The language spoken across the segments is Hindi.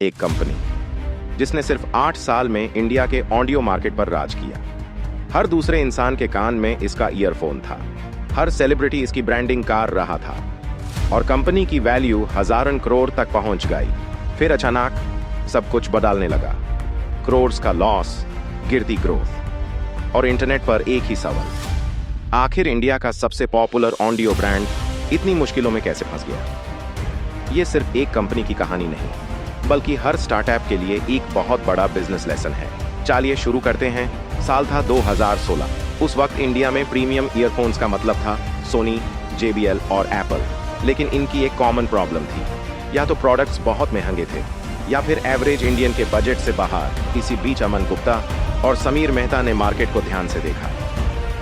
एक कंपनी जिसने सिर्फ 8 साल में इंडिया के ऑडियो मार्केट पर राज किया। हर दूसरे इंसान के कान में इसका ईयरफोन था, हर सेलिब्रिटी इसकी ब्रांडिंग कर रहा था और कंपनी की वैल्यू हजारों करोड़ तक पहुंच गई। फिर अचानक सब कुछ बदलने लगा। करोड़ का लॉस, गिरती ग्रोथ और इंटरनेट पर एक ही सवाल, आखिर इंडिया का सबसे पॉपुलर ऑडियो ब्रांड इतनी मुश्किलों में कैसे फंस गया। ये सिर्फ एक कंपनी की कहानी नहीं, बल्कि हर स्टार्टअप के लिए एक बहुत बड़ा बिजनेस लेसन है। चलिए शुरू करते हैं। साल था 2016। उस वक्त इंडिया में प्रीमियम ईयरफोन्स का मतलब था सोनी, JBL और एप्पल। लेकिन इनकी एक कॉमन प्रॉब्लम थी, या तो प्रोडक्ट्स बहुत महंगे थे या फिर एवरेज इंडियन के बजट से बाहर। इसी बीच अमन गुप्ता और समीर मेहता ने मार्केट को ध्यान से देखा।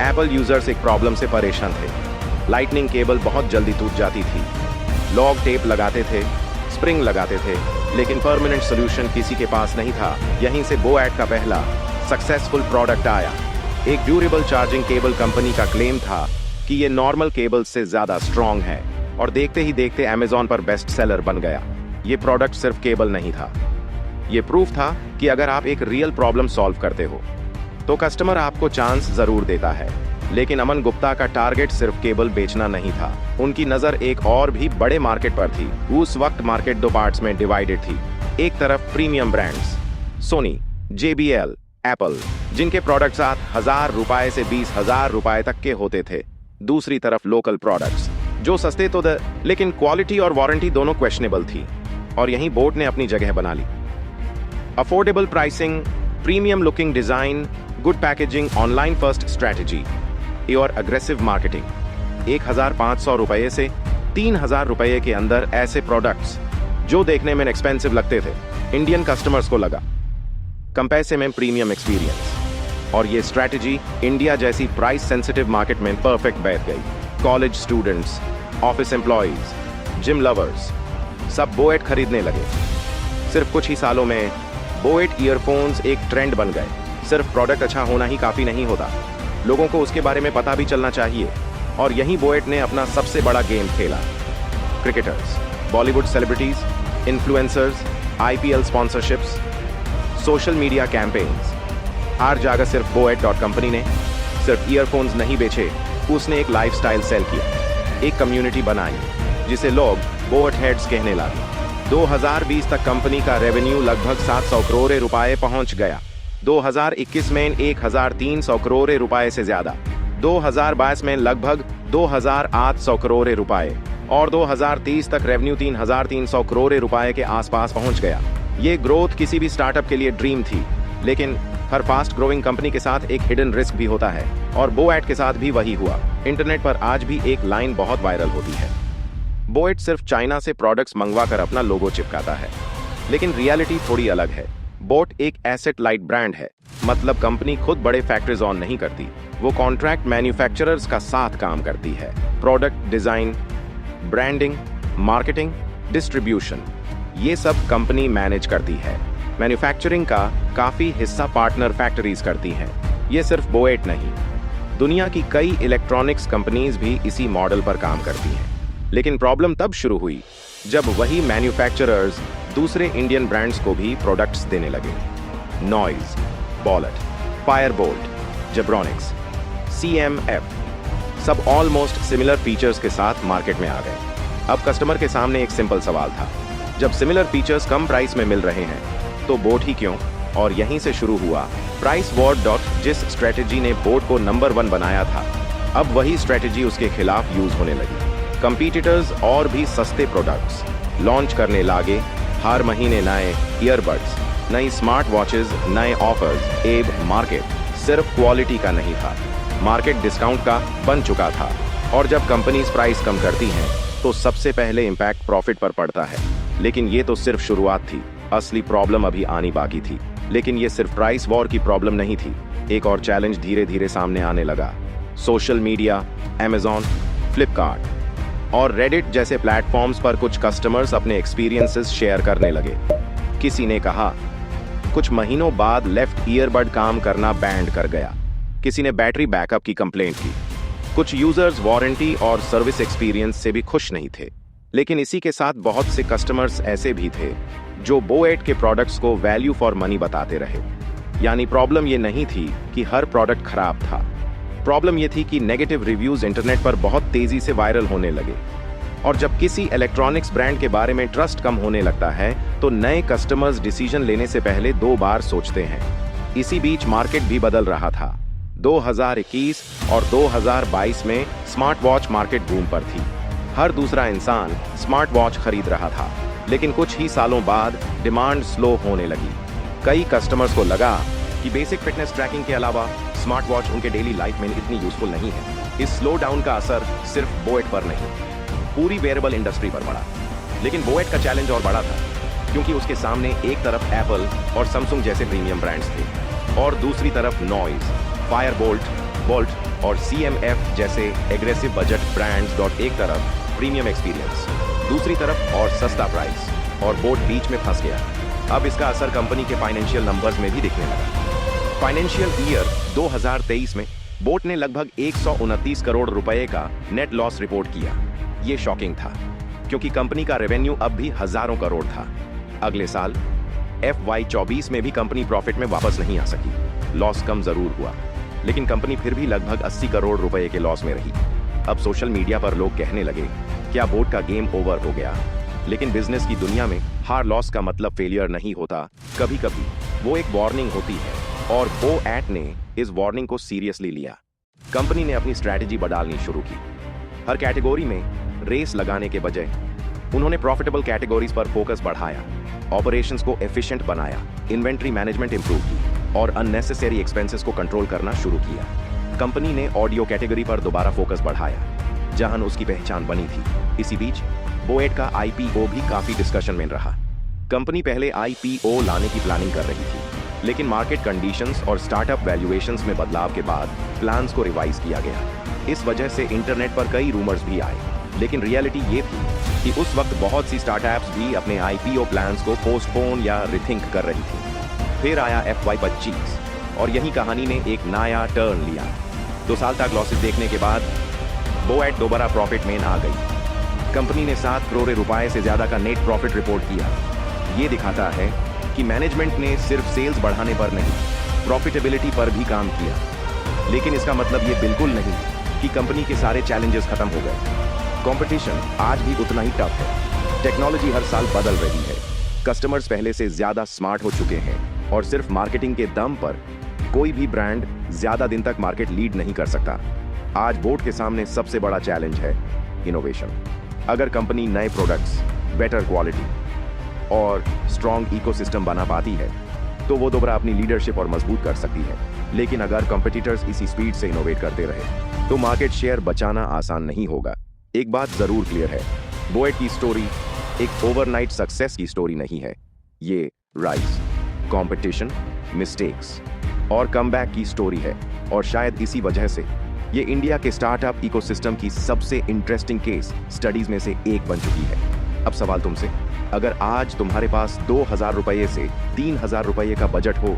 एप्पल यूजर्स एक प्रॉब्लम से परेशान थे। लाइटनिंग केबल बहुत जल्दी टूट जाती थी। लॉग टेप लगाते थे, स्प्रिंग लगाते थे, लेकिन परमानेंट सोल्यूशन किसी के पास नहीं था। यहीं से बोएट का पहला सक्सेसफुल प्रोडक्ट आया। एक ड्यूरेबल चार्जिंग केबल कंपनी का क्लेम था कि ये नॉर्मल केबल से ज्यादा स्ट्रॉन्ग है और देखते ही देखते अमेजॉन पर बेस्ट सेलर बन गया। ये प्रोडक्ट सिर्फ केबल नहीं था, ये प्रूफ था कि अगर आप एक रियल प्रॉब्लम सॉल्व करते हो तो कस्टमर आपको चांस जरूर देता है। लेकिन अमन गुप्ता का टारगेट सिर्फ केबल बेचना नहीं था, उनकी नजर एक और भी बड़े मार्केट पर थी। उस वक्त मार्केट दो पार्ट्स में डिवाइडेड थी। एक तरफ premium brands Sony, JBL, Apple, जिनके प्रोडक्ट्स 1000 रुपए से 20,000 रुपए तक के होते थे। दूसरी तरफ लोकल प्रोडक्ट्स जो सस्ते तो लेकिन क्वालिटी और वारंटी दोनों क्वेश्चनेबल थी। और यहीं बोट ने अपनी जगह बना ली। Affordable pricing, premium looking design, good packaging, online first strategy और अग्रेसिव मार्केटिंग। 1500 रुपए से 3000 रुपए के अंदर ऐसे प्रोडक्ट्स जो देखने में एक्सपेंसिव लगते थे, इंडियन कस्टमर्स को लगा कम पैसे में प्रीमियम एक्सपीरियंस। और ये स्ट्रेटेजी इंडिया जैसी प्राइस सेंसिटिव मार्केट में परफेक्ट बैठ गई। College students, office employees, gym lovers सब बोएट खरीदने लगे। सिर्फ कुछ ही सालों में बोएट ईयरफोन्स एक ट्रेंड बन गए। सिर्फ प्रोडक्ट अच्छा होना ही काफी नहीं होता, लोगों को उसके बारे में पता भी चलना चाहिए। और यहीं बोएट ने अपना सबसे बड़ा गेम खेला। Cricketers, Bollywood celebrities, influencers, IPL sponsorships, social media campaigns, हर जगह सिर्फ बोएट कंपनी ने सिर्फ ईयरफोन्स नहीं बेचे, उसने एक लाइफस्टाइल सेल किया, एक कम्युनिटी बनाई जिसे लोग बोएट हेड्स कहने लगे। 2020 तक कंपनी का रेवेन्यू लगभग 700 करोड़ रुपए पहुंच गया। 2021 में 1300 करोड़ रुपए से ज्यादा, 2022 में लगभग 2800 करोड़ रुपए और 2030 तक रेवेन्यू 3300 करोड़ रुपए के आसपास पहुंच गया। ये ग्रोथ किसी भी स्टार्टअप के लिए ड्रीम थी, लेकिन हर फास्ट ग्रोइंग कंपनी के साथ एक हिडन रिस्क भी होता है और बोएट के साथ भी वही हुआ। इंटरनेट पर आज भी एक लाइन बहुत वायरल होती है, बोएट सिर्फ चाइना से प्रोडक्ट्स मंगवा कर अपना लोगो चिपकाता है। लेकिन रियलिटी थोड़ी अलग है। बोट एक एसेट लाइट ब्रांड है, मतलब कंपनी खुद बड़े फैक्ट्रीज ऑन नहीं करती, वो कॉन्ट्रैक्ट मैन्युफैक्चरर्स का साथ काम करती है। Product design, branding, marketing, distribution, ये सब कंपनी मैनेज करती है। मैन्युफैक्चरिंग का काफी हिस्सा पार्टनर फैक्ट्रीज करती हैं। ये सिर्फ बोएट नहीं, दुनिया की कई इलेक्ट्रॉनिक्स कंपनीज भी इसी मॉडल पर काम करती हैं। लेकिन प्रॉब्लम तब शुरू हुई जब वही मैन्युफैक्चरर्स दूसरे इंडियन ब्रांड्स को भी प्रोडक्ट्स देने लगे। Noise, ballot, Fireboltt, Zebronics, CMF सब ऑलमोस्ट सिमिलर फीचर्स के साथ मार्केट में आ गए। अब कस्टमर के सामने एक सिंपल सवाल था, जब सिमिलर फीचर्स कम प्राइस में मिल रहे हैं तो बोट ही क्यों? और यहीं से शुरू हुआ प्राइस वॉर। जिस स्ट्रेटेजी ने बोट को नंबर 1 बनाया था, अब वही स्ट्रेटेजी उसके खिलाफ यूज होने लगी। कंपीटिटर्स और भी सस्ते प्रोडक्ट्स लॉन्च करने लगे। हर महीने नए ईयरबड्स, नई स्मार्ट वॉचेस, नए ऑफर्स। एब मार्केट सिर्फ क्वालिटी का नहीं था, मार्केट डिस्काउंट का बन चुका था। और जब कंपनीज प्राइस कम करती हैं तो सबसे पहले इंपैक्ट प्रॉफिट पर पड़ता है। लेकिन ये तो सिर्फ शुरुआत थी, असली प्रॉब्लम अभी आनी बाकी थी। लेकिन ये सिर्फ प्राइस वॉर की प्रॉब्लम नहीं थी, एक और चैलेंज धीरे धीरे सामने आने लगा। सोशल मीडिया, अमेजॉन, फ्लिपकार्ट और रेडिट जैसे प्लेटफॉर्म्स पर कुछ कस्टमर्स अपने एक्सपीरियंसेस शेयर करने लगे। किसी ने कहा कुछ महीनों बाद लेफ्ट ईयरबड काम करना बैंड कर गया। किसी ने बैटरी बैकअप की कंप्लेंट की। कुछ यूजर्स वारंटी और सर्विस एक्सपीरियंस से भी खुश नहीं थे। लेकिन इसी के साथ बहुत से कस्टमर्स ऐसे भी थे जो बोएट के प्रोडक्ट्स को वैल्यू फॉर मनी बताते रहे। यानी प्रॉब्लम ये नहीं थी कि हर प्रोडक्ट खराब था, प्रॉब्लम ये थी कि नेगेटिव रिव्यूज इंटरनेट पर बहुत तेजी से वायरल होने लगे। और जब किसी इलेक्ट्रॉनिक्स ब्रांड के बारे में ट्रस्ट कम होने लगता है तो नए कस्टमर्स डिसीजन लेने से पहले 2 बार सोचते हैं। इसी बीच मार्केट भी बदल रहा था। 2021 और 2022 में स्मार्ट वॉच मार्केट बूम पर थी। हर दूसरा इंसान स्मार्ट वॉच खरीद रहा था, लेकिन कुछ ही सालों बाद डिमांड स्लो होने लगी। कई कस्टमर्स को लगा कि बेसिक फिटनेस ट्रैकिंग के अलावा स्मार्ट वॉच उनके डेली लाइफ में इतनी यूजफुल नहीं है। इस स्लो डाउन का असर सिर्फ बोएट पर नहीं, पूरी वेयरेबल इंडस्ट्री पर पड़ा। लेकिन बोएट का चैलेंज और बड़ा था, क्योंकि उसके सामने एक तरफ एप्पल और सैमसंग जैसे प्रीमियम ब्रांड्स थे और दूसरी तरफ नॉइज, फायरबोल्ट, बोल्ट और CMF जैसे एग्रेसिव बजट ब्रांड्स। एक तरफ प्रीमियम एक्सपीरियंस, दूसरी तरफ और सस्ता प्राइस, और बोट बीच में फंस गया। अब इसका असर कंपनी के फाइनेंशियल नंबर्स में भी दिखने लगा। फाइनेंशियल ईयर 2023 में बोट ने लगभग 129 करोड़ रुपए का नेट लॉस रिपोर्ट किया। ये शॉकिंग था, क्योंकि कंपनी का रेवेन्यू अब भी हजारों करोड़ था। अगले साल FY24 में भी कंपनी प्रॉफिट में वापस नहीं आ सकी। लॉस कम जरूर हुआ, लेकिन कंपनी फिर भी लगभग 80 करोड़ रुपए के लॉस में रही। अब सोशल मीडिया पर लोग कहने लगे, क्या बोट का गेम ओवर हो गया? लेकिन बिजनेस की दुनिया में हार लॉस का मतलब फेलियर नहीं होता। कभी कभी वो एक वार्निंग होती है, और बोएट ने इस वार्निंग को सीरियसली लिया। कंपनी ने अपनी स्ट्रैटेजी बदलनी शुरू की। हर कैटेगरी में रेस लगाने के बजाय उन्होंने प्रॉफिटेबल कैटेगरीज पर फोकस बढ़ाया, ऑपरेशंस को एफिशिएंट बनाया, इन्वेंट्री मैनेजमेंट इंप्रूव की और अननेसेसरी एक्सपेंसेस को कंट्रोल करना शुरू किया। कंपनी ने ऑडियो कैटेगरी पर दोबारा फोकस बढ़ाया, जहां उसकी पहचान बनी थी। इसी बीच बोएट का IPO भी काफी डिस्कशन में रहा। कंपनी पहले IPO लाने की प्लानिंग कर रही थी, लेकिन मार्केट कंडीशंस और स्टार्टअप वैल्यूएशंस में बदलाव के बाद प्लान्स को रिवाइज किया गया। इस वजह से इंटरनेट पर कई रूमर्स भी आए, लेकिन रियलिटी ये थी कि उस वक्त बहुत सी स्टार्टअप्स भी अपने IPO प्लान्स को पोस्टपोन या रिथिंक कर रही थी। फिर आया FY25 और यही कहानी ने एक नया टर्न लिया। 2 साल तक लॉसेस देखने के बाद बोएट दोबारा प्रॉफिट में आ गई। कंपनी ने 7 करोड़ रुपए से ज्यादा का नेट प्रॉफिट रिपोर्ट किया। ये दिखाता है कि मैनेजमेंट ने सिर्फ सेल्स बढ़ाने पर नहीं, प्रॉफिटेबिलिटी पर भी काम किया। लेकिन इसका मतलब ये बिल्कुल नहीं कि कंपनी के सारे चैलेंजेस खत्म हो गए। कंपटीशन आज भी उतना ही टफ है। टेक्नोलॉजी हर साल बदल रही है, कस्टमर्स पहले से ज्यादा स्मार्ट हो चुके हैं, और सिर्फ मार्केटिंग के दम पर कोई भी ब्रांड ज्यादा दिन तक मार्केट लीड नहीं कर सकता। आज बोट के सामने सबसे बड़ा चैलेंज है इनोवेशन। अगर कंपनी नए प्रोडक्ट्स, बेटर क्वालिटी और स्ट्रॉन्ग इकोसिस्टम बना पाती है तो वो दोबारा अपनी लीडरशिप और मजबूत कर सकती है। लेकिन अगर कंपटीटर्स इसी स्पीड से इनोवेट करते रहे तो मार्केट शेयर बचाना आसान नहीं होगा। एक बात जरूर क्लियर है, बोएट की स्टोरी एक ओवरनाइट सक्सेस की स्टोरी नहीं है। ये राइज, कंपटीशन, मिस्टेक्स और कमबैक की स्टोरी है, और शायद इसी वजह से ये इंडिया के स्टार्टअप इकोसिस्टम की सबसे इंटरेस्टिंग केस स्टडीज में से एक बन चुकी है। अब सवाल तुमसे, अगर आज तुम्हारे पास 2000 रुपये से 3000 रुपये का बजट हो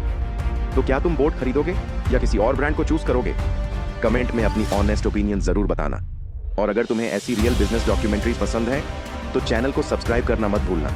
तो क्या तुम बोट खरीदोगे या किसी और ब्रांड को चूज करोगे? कमेंट में अपनी ऑनेस्ट ओपिनियन जरूर बताना। और अगर तुम्हें ऐसी रियल बिजनेस डॉक्यूमेंट्रीज पसंद है तो चैनल को सब्सक्राइब करना मत भूलना।